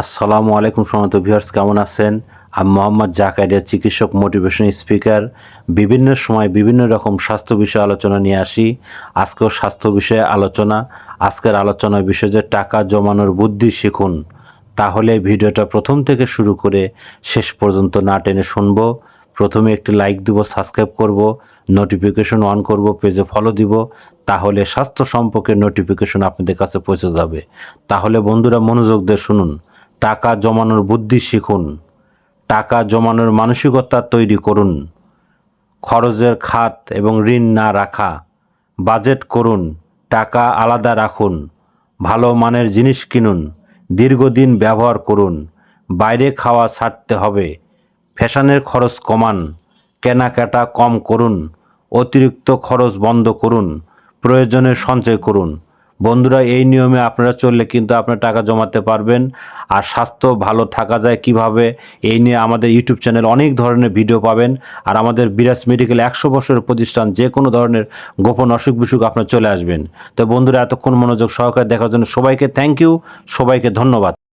আসসালামু আলাইকুম সম্মানিত ভিউয়ার্স, কেমন আছেন? আমি মোহাম্মদ জাকারিয়া, চিকিৎসক, মোটিভেশন স্পিকার। বিভিন্ন সময় বিভিন্ন রকম স্বাস্থ্য বিষয়ে আলোচনা নিয়ে আসি। আজকেও স্বাস্থ্য বিষয়ে আলোচনা। আজকের আলোচনার বিষয় যে টাকা জমানোর বুদ্ধি শিখুন। তাহলে ভিডিওটা প্রথম থেকে শুরু করে শেষ পর্যন্ত না টেনে শুনবো। প্রথমে একটি লাইক দিব, সাবস্ক্রাইব করব, নোটিফিকেশন অন করব, পেজে ফলো দিব। তাহলে স্বাস্থ্য সম্পর্কে নোটিফিকেশন আপনাদের কাছে পৌঁছে যাবে। তাহলে বন্ধুরা মনোযোগ দিয়ে শুনুন। টাকা জমানোর বুদ্ধি শিখুন। টাকা জমানোর মানসিকতা তৈরি করুন। খরচের খাত এবং ঋণ না রাখা। বাজেট করুন। টাকা আলাদা রাখুন। ভালো মানের জিনিস কিনুন। দীর্ঘদিন ব্যবহার করুন। বাইরে খাওয়া ছাড়তে হবে। ফ্যাশনের খরচ কমান। কেনাকাটা কম করুন। অতিরিক্ত খরচ বন্ধ করুন। প্রয়োজনে সঞ্চয় করুন। বন্ধুরা, এই নিয়মে আপনারা চললে কিন্তু আপনার টাকা জমাতে পারবেন। আর স্বাস্থ্য ভালো থাকা যায় কিভাবে, এই নিয়ে আমাদের ইউটিউব চ্যানেল অনেক ধরনের ভিডিও পাবেন। আর আমাদের বিরাজ মেডিকেল 100 বছরের প্রতিষ্ঠান, যে কোনো ধরনের গোপন অসুখ বিসুখ আপনার চলে আসবেন। তো বন্ধুরা, এতক্ষণ মনোযোগ সহকারে দেখার জন্য সবাইকে থ্যাংক ইউ, সবাইকে ধন্যবাদ।